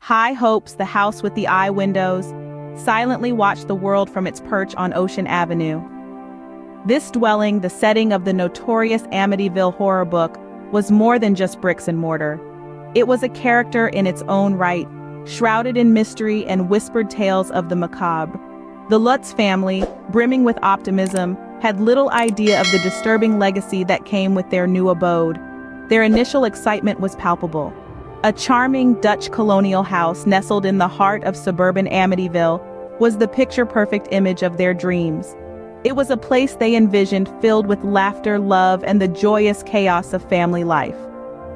High hopes, the house with the eye windows, silently watched the world from its perch on Ocean Avenue. This dwelling, the setting of the notorious Amityville Horror book, was more than just bricks and mortar. It was a character in its own right, shrouded in mystery and whispered tales of the macabre. The Lutz family, brimming with optimism, had little idea of the disturbing legacy that came with their new abode. Their initial excitement was palpable. A charming Dutch colonial house nestled in the heart of suburban Amityville was the picture-perfect image of their dreams. It was a place they envisioned filled with laughter, love, and the joyous chaos of family life.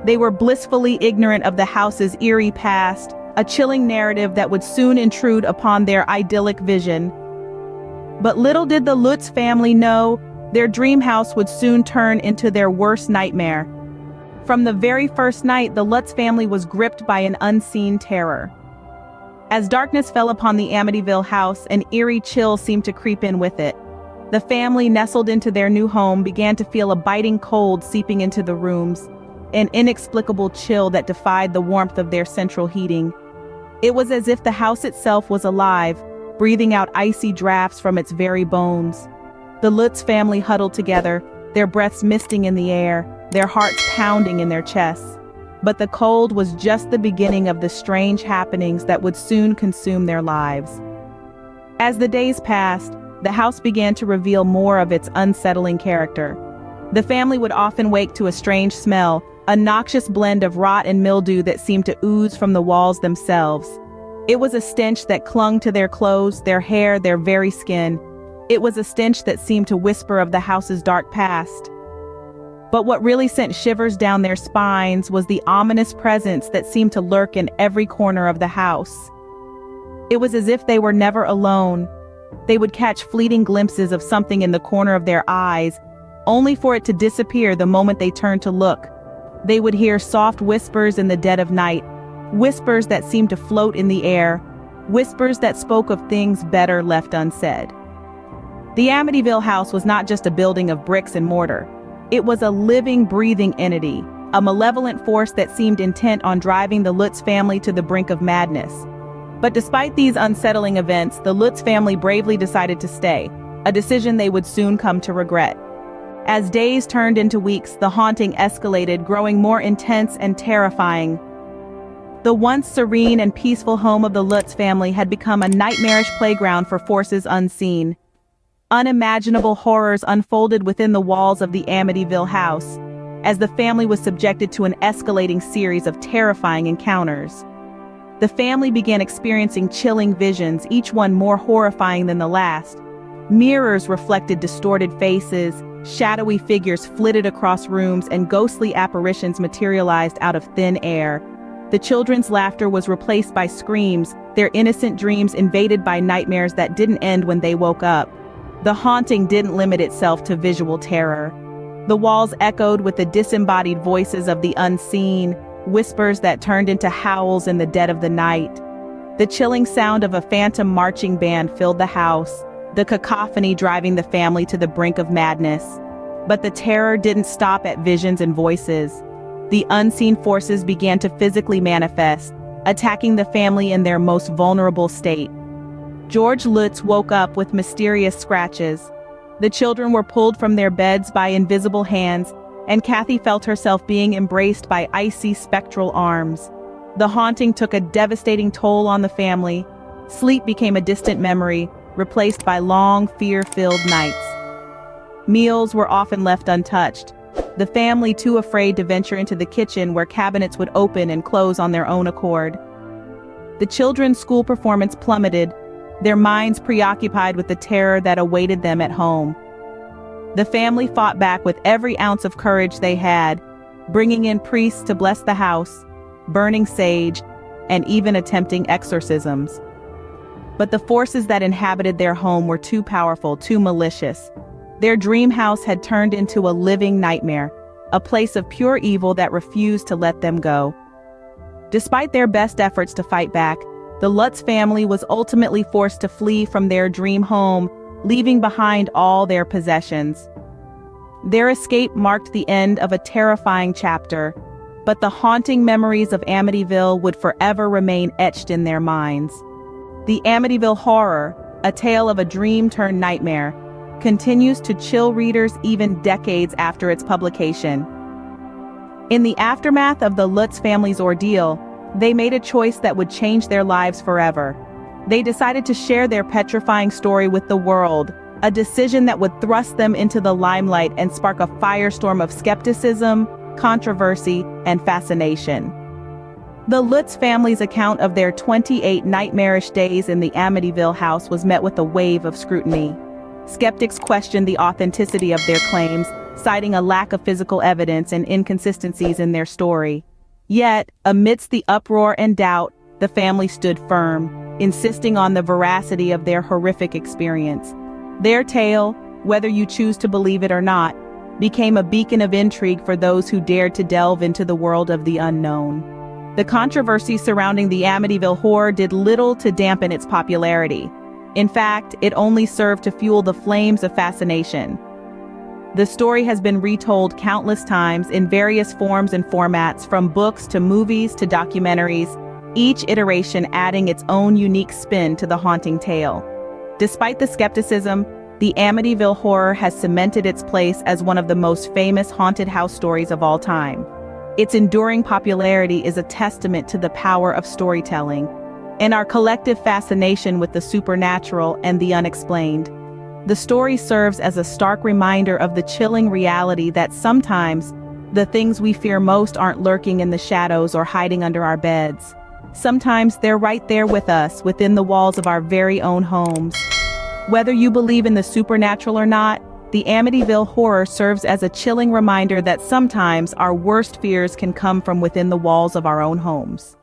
They were blissfully ignorant of the house's eerie past, a chilling narrative that would soon intrude upon their idyllic vision. But little did the Lutz family know, their dream house would soon turn into their worst nightmare. From the very first night, the Lutz family was gripped by an unseen terror. As darkness fell upon the Amityville house, an eerie chill seemed to creep in with it. The family, nestled into their new home, began to feel a biting cold seeping into the rooms, an inexplicable chill that defied the warmth of their central heating. It was as if the house itself was alive, breathing out icy drafts from its very bones. The Lutz family huddled together, their breaths misting in the air, their hearts pounding in their chests. But the cold was just the beginning of the strange happenings that would soon consume their lives. As the days passed, the house began to reveal more of its unsettling character. The family would often wake to a strange smell, a noxious blend of rot and mildew that seemed to ooze from the walls themselves. It was a stench that clung to their clothes, their hair, their very skin. It was a stench that seemed to whisper of the house's dark past. But what really sent shivers down their spines was the ominous presence that seemed to lurk in every corner of the house. It was as if they were never alone. They would catch fleeting glimpses of something in the corner of their eyes, only for it to disappear the moment they turned to look. They would hear soft whispers in the dead of night, whispers that seemed to float in the air, whispers that spoke of things better left unsaid. The Amityville house was not just a building of bricks and mortar. It was a living, breathing entity, a malevolent force that seemed intent on driving the Lutz family to the brink of madness. But despite these unsettling events, the Lutz family bravely decided to stay, a decision they would soon come to regret. As days turned into weeks, the haunting escalated, growing more intense and terrifying. The once serene and peaceful home of the Lutz family had become a nightmarish playground for forces unseen. Unimaginable horrors unfolded within the walls of the Amityville house, as the family was subjected to an escalating series of terrifying encounters. The family began experiencing chilling visions, each one more horrifying than the last. Mirrors reflected distorted faces, shadowy figures flitted across rooms, and ghostly apparitions materialized out of thin air. The children's laughter was replaced by screams, their innocent dreams invaded by nightmares that didn't end when they woke up. The haunting didn't limit itself to visual terror. The walls echoed with the disembodied voices of the unseen, whispers that turned into howls in the dead of the night. The chilling sound of a phantom marching band filled the house, the cacophony driving the family to the brink of madness. But the terror didn't stop at visions and voices. The unseen forces began to physically manifest, attacking the family in their most vulnerable state. George Lutz woke up with mysterious scratches. The children were pulled from their beds by invisible hands, and Kathy felt herself being embraced by icy spectral arms. The haunting took a devastating toll on the family. Sleep became a distant memory, replaced by long, fear-filled nights. Meals were often left untouched, the family too afraid to venture into the kitchen where cabinets would open and close on their own accord. The children's school performance plummeted, their minds preoccupied with the terror that awaited them at home. The family fought back with every ounce of courage they had, bringing in priests to bless the house, burning sage, and even attempting exorcisms. But the forces that inhabited their home were too powerful, too malicious. Their dream house had turned into a living nightmare, a place of pure evil that refused to let them go. Despite their best efforts to fight back, the Lutz family was ultimately forced to flee from their dream home, leaving behind all their possessions. Their escape marked the end of a terrifying chapter. but the haunting memories of Amityville would forever remain etched in their minds. The Amityville Horror, a tale of a dream turned nightmare, continues to chill readers even decades after its publication. In the aftermath of the Lutz family's ordeal, they made a choice that would change their lives forever. They decided to share their petrifying story with the world, a decision that would thrust them into the limelight and spark a firestorm of skepticism, controversy, and fascination. The Lutz family's account of their 28 nightmarish days in the Amityville house was met with a wave of scrutiny. Skeptics questioned the authenticity of their claims, citing a lack of physical evidence and inconsistencies in their story. Yet, amidst the uproar and doubt, the family stood firm, insisting on the veracity of their horrific experience. Their tale, whether you choose to believe it or not, became a beacon of intrigue for those who dared to delve into the world of the unknown. The controversy surrounding the Amityville Horror did little to dampen its popularity. In fact, it only served to fuel the flames of fascination. The story has been retold countless times in various forms and formats, from books to movies to documentaries, each iteration adding its own unique spin to the haunting tale. Despite the skepticism, the Amityville Horror has cemented its place as one of the most famous haunted house stories of all time. Its enduring popularity is a testament to the power of storytelling and our collective fascination with the supernatural and the unexplained. The story serves as a stark reminder of the chilling reality that sometimes the things we fear most aren't lurking in the shadows or hiding under our beds. Sometimes they're right there with us, within the walls of our very own homes. Whether you believe in the supernatural or not, the Amityville Horror serves as a chilling reminder that sometimes our worst fears can come from within the walls of our own homes.